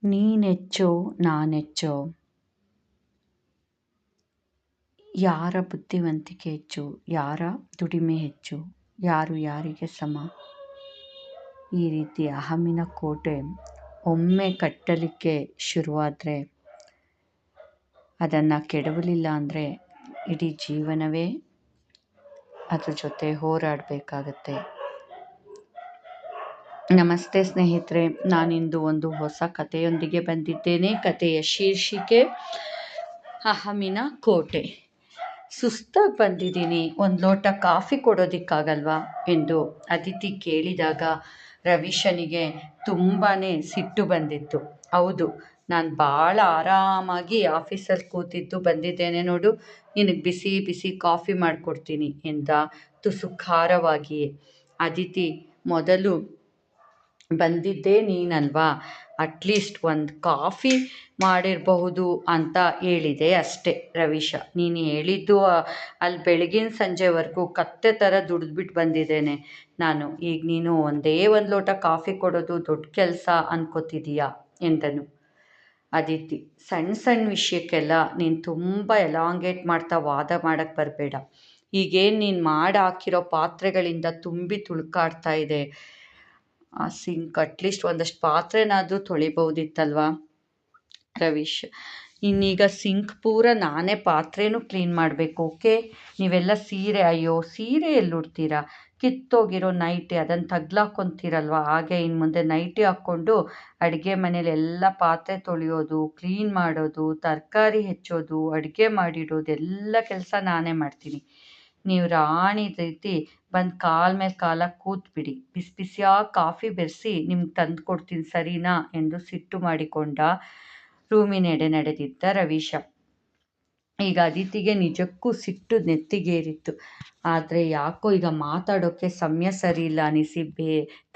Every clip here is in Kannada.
ನೀನೆಚ್ಚೋ ನಾನೆಚ್ಚೋ, ಯಾರ ಬುದ್ಧಿವಂತಿಕೆ ಹೆಚ್ಚು, ಯಾರ ದುಡಿಮೆ ಹೆಚ್ಚು, ಯಾರು ಯಾರಿಗೆ ಸಮ. ಈ ರೀತಿ ಅಹಮಿನ ಕೋಟೆ ಒಮ್ಮೆ ಕಟ್ಟಲಿಕ್ಕೆ ಶುರುವಾದರೆ ಅದನ್ನು ಕೆಡವಲಿಲ್ಲ ಅಂದರೆ ಇಡೀ ಜೀವನವೇ ಅದ್ರ ಜೊತೆ ಹೋರಾಡಬೇಕಾಗತ್ತೆ. ನಮಸ್ತೆ ಸ್ನೇಹಿತರೆ, ನಾನಿಂದು ಒಂದು ಹೊಸ ಕಥೆಯೊಂದಿಗೆ ಬಂದಿದ್ದೇನೆ. ಕಥೆಯ ಶೀರ್ಷಿಕೆ ಅಹಮಿನ ಕೋಟೆ. ಸುಸ್ತಾಗಿ ಬಂದಿದ್ದೀನಿ, ಒಂದು ಲೋಟ ಕಾಫಿ ಕೊಡೋದಿಕ್ಕಾಗಲ್ವಾ ಎಂದು ಅದಿತಿ ಕೇಳಿದಾಗ ರವೀಶನಿಗೆ ತುಂಬಾ ಸಿಟ್ಟು ಬಂದಿತ್ತು. ಹೌದು, ನಾನು ಭಾಳ ಆರಾಮಾಗಿ ಆಫೀಸಲ್ಲಿ ಕೂತಿದ್ದು ಬಂದಿದ್ದೇನೆ ನೋಡು, ನಿನಗೆ ಬಿಸಿ ಬಿಸಿ ಕಾಫಿ ಮಾಡಿಕೊಡ್ತೀನಿ ಎಂದ ತುಸು ಖಾರವಾಗಿಯೇ. ಅದಿತಿ, ಮೊದಲು ಬಂದಿದ್ದೇ ನೀನಲ್ವಾ, ಅಟ್ಲೀಸ್ಟ್ ಒಂದು ಕಾಫಿ ಮಾಡಿರಬಹುದು ಅಂತ ಹೇಳಿದೆ ಅಷ್ಟೇ. ರವೀಶ, ನೀನು ಹೇಳಿದ್ದು ಅಲ್ಲಿ ಬೆಳಗಿನ ಸಂಜೆವರೆಗೂ ಕತ್ತೆ ಥರ ದುಡಿದ್ಬಿಟ್ಟು ಬಂದಿದ್ದೇನೆ ನಾನು. ಈಗ ನೀನು ಒಂದೇ ಒಂದು ಲೋಟ ಕಾಫಿ ಕೊಡೋದು ದೊಡ್ಡ ಕೆಲಸ ಅನ್ಕೋತಿದೀಯಾ ಎಂದನು. ಅದಿತಿ, ಸಣ್ಣ ಸಣ್ಣ ವಿಷಯಕ್ಕೆಲ್ಲ ನೀನು ತುಂಬ ಎಲಾಂಗೇಟ್ ಮಾಡ್ತಾ ವಾದ ಮಾಡೋಕ್ಕೆ ಬರಬೇಡ. ಈಗೇನು ನೀನು ಮಾಡಿ ಹಾಕಿರೋ ಪಾತ್ರೆಗಳಿಂದ ತುಂಬಿ ತುಳ್ಕಾಡ್ತಾ ಇದೆ ಆ ಸಿಂಕ್, ಅಟ್ಲೀಸ್ಟ್ ಒಂದಷ್ಟು ಪಾತ್ರೆನಾದರೂ ತೊಳಿಬಹುದಿತ್ತಲ್ವಾ. ರವೀಶ್, ಇನ್ನೀಗ ಸಿಂಕ್ ಪೂರ ನಾನೇ ಪಾತ್ರೆನೂ ಕ್ಲೀನ್ ಮಾಡಬೇಕು. ಓಕೆ, ನೀವೆಲ್ಲ ಸೀರೆ, ಅಯ್ಯೋ ಸೀರೆ ಎಲ್ಲಿ ಉಡ್ತೀರಾ, ಕಿತ್ತೋಗಿರೋ ನೈಟಿ ಅದನ್ನು ತಗ್ಲಾಕೊತೀರಲ್ವ, ಹಾಗೆ ಇನ್ನು ಮುಂದೆ ನೈಟಿ ಹಾಕ್ಕೊಂಡು ಅಡುಗೆ ಮನೇಲಿ ಎಲ್ಲ ಪಾತ್ರೆ ತೊಳೆಯೋದು, ಕ್ಲೀನ್ ಮಾಡೋದು, ತರಕಾರಿ ಹೆಚ್ಚೋದು, ಅಡುಗೆ ಮಾಡಿಡೋದು ಎಲ್ಲ ಕೆಲಸ ನಾನೇ ಮಾಡ್ತೀನಿ. ನೀವು ರಾಣಿ ರೀತಿ ಬಂದು ಕಾಲ ಮೇಲೆ ಕಾಲಾಗಿ ಕೂತ್ಬಿಡಿ, ಬಿಸಿ ಬಿಸಿಯಾಗಿ ಕಾಫಿ ಬೆರೆಸಿ ನಿಮ್ಗೆ ತಂದು ಕೊಡ್ತೀನಿ ಸರಿನಾ ಎಂದು ಸಿಟ್ಟು ಮಾಡಿಕೊಂಡ ರೂಮಿನೆಡೆ ನಡೆದಿದ್ದ ರವೀಶ. ಈಗ ಅದಿತಿಗೆ ನಿಜಕ್ಕೂ ಸಿಟ್ಟು ನೆತ್ತಿಗೇರಿತ್ತು. ಆದರೆ ಯಾಕೋ ಈಗ ಮಾತಾಡೋಕ್ಕೆ ಸಮಯ ಸರಿ ಇಲ್ಲ ಅನಿಸಿ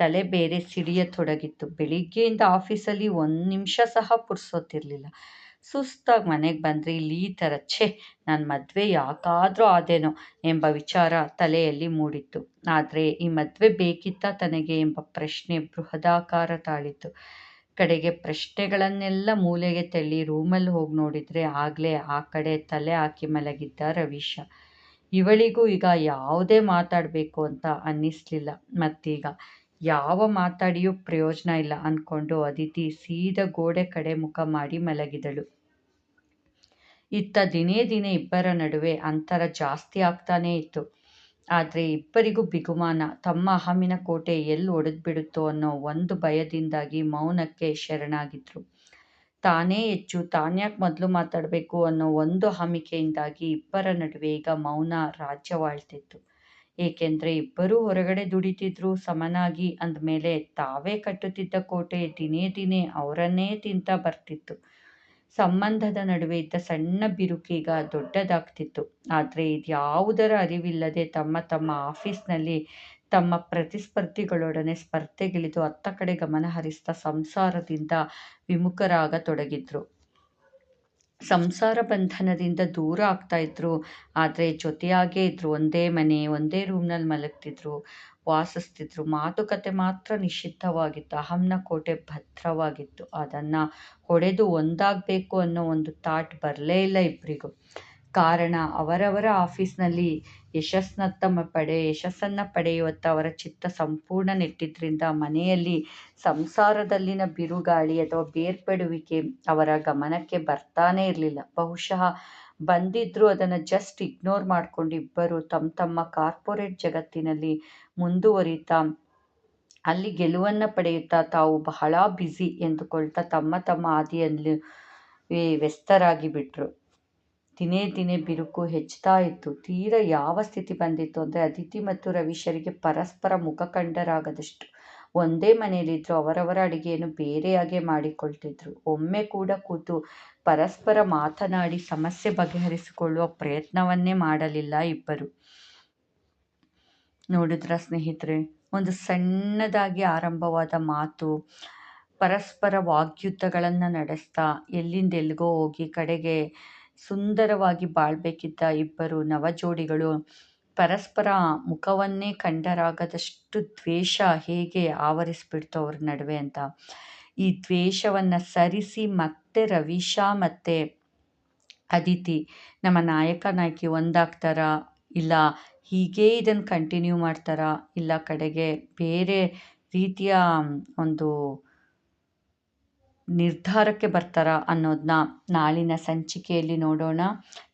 ತಲೆ ಬೇರೆ ಸಿಡಿಯತೊಡಗಿತ್ತು. ಬೆಳಿಗ್ಗೆಯಿಂದ ಆಫೀಸಲ್ಲಿ ಒಂದು ನಿಮಿಷ ಸಹ ಪುರ್ಸೋತಿರ್ಲಿಲ್ಲ. ಸುಸ್ತಾಗಿ ಮನೆಗೆ ಬಂದರೆ ಇಲ್ಲಿ ಈ ಥರ, ನನ್ನ ಮದುವೆ ಯಾಕಾದರೂ ಆದೇನೋ ಎಂಬ ವಿಚಾರ ತಲೆಯಲ್ಲಿ ಮೂಡಿತ್ತು. ಆದರೆ ಈ ಮದುವೆ ಬೇಕಿತ್ತಾ ತನಗೆ ಎಂಬ ಪ್ರಶ್ನೆ ಬೃಹದಾಕಾರ ತಾಳಿತು. ಕಡೆಗೆ ಪ್ರಶ್ನೆಗಳನ್ನೆಲ್ಲ ಮೂಲೆಗೆ ತಳ್ಳಿ ರೂಮಲ್ಲಿ ಹೋಗಿ ನೋಡಿದರೆ ಆಗಲೇ ಆ ಕಡೆ ತಲೆ ಹಾಕಿ ಮಲಗಿದ್ದ ರವೀಶ. ಇವಳಿಗೂ ಈಗ ಯಾವುದೇ ಮಾತಾಡಬೇಕು ಅಂತ ಅನ್ನಿಸ್ಲಿಲ್ಲ. ಮತ್ತೀಗ ಯಾವ ಮಾತಾಡಿಯೂ ಪ್ರಯೋಜನ ಇಲ್ಲ ಅಂದ್ಕೊಂಡು ಅದಿತಿ ಸೀದಾ ಗೋಡೆ ಕಡೆ ಮುಖ ಮಾಡಿ ಮಲಗಿದಳು. ಇತ್ತ ದಿನೇ ದಿನೇ ಇಬ್ಬರ ನಡುವೆ ಅಂತರ ಜಾಸ್ತಿ ಆಗ್ತಾನೇ ಇತ್ತು. ಆದರೆ ಇಬ್ಬರಿಗೂ ಬಿಗುಮಾನ, ತಮ್ಮ ಅಹಮಿನ ಕೋಟೆ ಎಲ್ಲಿ ಒಡೆದ್ಬಿಡುತ್ತೋ ಅನ್ನೋ ಒಂದು ಭಯದಿಂದಾಗಿ ಮೌನಕ್ಕೆ ಶರಣಾಗಿದ್ರು. ತಾನೇ ಹೆಚ್ಚು, ತಾನ್ಯಾಕೆ ಮೊದಲು ಮಾತಾಡಬೇಕು ಅನ್ನೋ ಒಂದು ಅಹಮಿಕೆಯಿಂದಾಗಿ ಇಬ್ಬರ ನಡುವೆ ಈಗ ಮೌನ ರಾಜ್ಯವಾಳ್ತಿತ್ತು. ಏಕೆಂದರೆ ಇಬ್ಬರೂ ಹೊರಗಡೆ ದುಡಿತಿದ್ರು ಸಮನಾಗಿ ಅಂದಮೇಲೆ ತಾವೇ ಕಟ್ಟುತ್ತಿದ್ದ ಕೋಟೆ ದಿನೇ ದಿನೇ ಅವರನ್ನೇ ತಿಂತ ಬರ್ತಿತ್ತು. ಸಂಬಂಧದ ನಡುವೆ ಇದ್ದ ಸಣ್ಣ ಬಿರುಕೀಗ ದೊಡ್ಡದಾಗ್ತಿತ್ತು. ಆದರೆ ಇದ್ಯಾವುದರ ಅರಿವಿಲ್ಲದೆ ತಮ್ಮ ತಮ್ಮ ಆಫೀಸ್ನಲ್ಲಿ ತಮ್ಮ ಪ್ರತಿಸ್ಪರ್ಧಿಗಳೊಡನೆ ಸ್ಪರ್ಧೆಗಿಳಿದು ಅತ್ತ ಕಡೆ ಗಮನ ಹರಿಸ್ತಾ ಸಂಸಾರದಿಂದ ವಿಮುಖರಾಗತೊಡಗಿದ್ರು. ಸಂಸಾರ ಬಂಧನದಿಂದ ದೂರ ಆಗ್ತಾ ಇದ್ರು, ಆದರೆ ಜೊತೆಯಾಗೇ ಇದ್ರು. ಒಂದೇ ಮನೆ, ಒಂದೇ ರೂಮ್ನಲ್ಲಿ ಮಲಗ್ತಿದ್ರು, ವಾಸಿಸ್ತಿದ್ರು. ಮಾತುಕತೆ ಮಾತ್ರ ನಿಷಿದ್ಧವಾಗಿತ್ತು. ಅಹಂನ ಕೋಟೆ ಭದ್ರವಾಗಿತ್ತು. ಅದನ್ನು ಹೊಡೆದು ಒಂದಾಗಬೇಕು ಅನ್ನೋ ಒಂದು ಥಾಟ್ ಬರಲೇ ಇಲ್ಲ ಇಬ್ಬರಿಗೂ. ಕಾರಣ, ಅವರವರ ಆಫೀಸ್ನಲ್ಲಿ ಯಶಸ್ಸನ್ನು ಪಡೆಯುವತ್ತ ಅವರ ಚಿತ್ತ ಸಂಪೂರ್ಣ ನೆಟ್ಟಿದ್ರಿಂದ ಮನೆಯಲ್ಲಿ ಸಂಸಾರದಲ್ಲಿನ ಬಿರುಗಾಳಿ ಅಥವಾ ಬೇರ್ಪಡುವಿಕೆ ಅವರ ಗಮನಕ್ಕೆ ಬರ್ತಾನೇ ಇರಲಿಲ್ಲ. ಬಹುಶಃ ಬಂದಿದ್ರೂ ಅದನ್ನು ಜಸ್ಟ್ ಇಗ್ನೋರ್ ಮಾಡಿಕೊಂಡು ಇಬ್ಬರು ತಮ್ಮ ತಮ್ಮ ಕಾರ್ಪೊರೇಟ್ ಜಗತ್ತಿನಲ್ಲಿ ಮುಂದುವರಿತಾ, ಅಲ್ಲಿ ಗೆಲುವನ್ನು ಪಡೆಯುತ್ತಾ ತಾವು ಬಹಳ ಬ್ಯುಸಿ ಎಂದುಕೊಳ್ತಾ ತಮ್ಮ ತಮ್ಮ ಹಾದಿಯಲ್ಲಿ ವ್ಯಸ್ತರಾಗಿ ಬಿಟ್ರು. ದಿನೇ ದಿನೇ ಬಿರುಕು ಹೆಚ್ಚುತ್ತಾ ಇತ್ತು. ತೀರಾ ಯಾವ ಸ್ಥಿತಿ ಬಂದಿತ್ತು ಅಂದರೆ ಅದಿತಿ ಮತ್ತು ರವೀಶರಿಗೆ ಪರಸ್ಪರ ಮುಖ ಕಂಡರಾಗದಷ್ಟು. ಒಂದೇ ಮನೆಯಲ್ಲಿದ್ದರೂ ಅವರವರ ಅಡುಗೆಯನ್ನು ಬೇರೆಯಾಗೆ ಮಾಡಿಕೊಳ್ತಿದ್ರು. ಒಮ್ಮೆ ಕೂಡ ಕೂತು ಪರಸ್ಪರ ಮಾತನಾಡಿ ಸಮಸ್ಯೆ ಬಗೆಹರಿಸಿಕೊಳ್ಳುವ ಪ್ರಯತ್ನವನ್ನೇ ಮಾಡಲಿಲ್ಲ ಇಬ್ಬರು. ನೋಡಿದ್ರ ಸ್ನೇಹಿತರೆ, ಒಂದು ಸಣ್ಣದಾಗಿ ಆರಂಭವಾದ ಮಾತು ಪರಸ್ಪರ ವಾಗ್ಯುದ್ಧಗಳನ್ನು ನಡೆಸ್ತಾ ಎಲ್ಲಿಂದ ಎಲ್ಲಿಗೋ ಹೋಗಿ ಕಡೆಗೆ ಸುಂದರವಾಗಿ ಬಾಳ್ಬೇಕಿದ್ದ ಇಬ್ಬರು ನವಜೋಡಿಗಳು ಪರಸ್ಪರ ಮುಖವನ್ನೇ ಕಂಡರಾಗದಷ್ಟು ದ್ವೇಷ ಹೇಗೆ ಆವರಿಸ್ಬಿಡ್ತು ಅವ್ರ ನಡುವೆ ಅಂತ. ಈ ದ್ವೇಷವನ್ನು ಸರಿಸಿ ಮತ್ತೆ ರವೀಶಾ ಮತ್ತು ಅದಿತಿ ನಮ್ಮ ನಾಯಕ ನಾಯಕಿ ಒಂದಾಗ್ತಾರಾ, ಇಲ್ಲ ಹೀಗೇ ಇದನ್ನು ಕಂಟಿನ್ಯೂ ಮಾಡ್ತಾರಾ, ಇಲ್ಲ ಕಡೆಗೆ ಬೇರೆ ರೀತಿಯ ಒಂದು ನಿರ್ಧಾರಕ್ಕೆ ಬರ್ತಾರಾ ಅನ್ನೋದನ್ನ ನಾಳಿನ ಸಂಚಿಕೆಯಲ್ಲಿ ನೋಡೋಣ.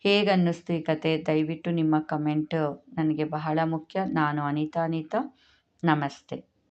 ಹೇಗನ್ನಿಸ್ತು ಈ ಕತೆ? ದಯವಿಟ್ಟು ನಿಮ್ಮ ಕಮೆಂಟ್ ನನಗೆ ಬಹಳ ಮುಖ್ಯ. ನಾನು ಅನಿತಾ. ನಮಸ್ತೆ.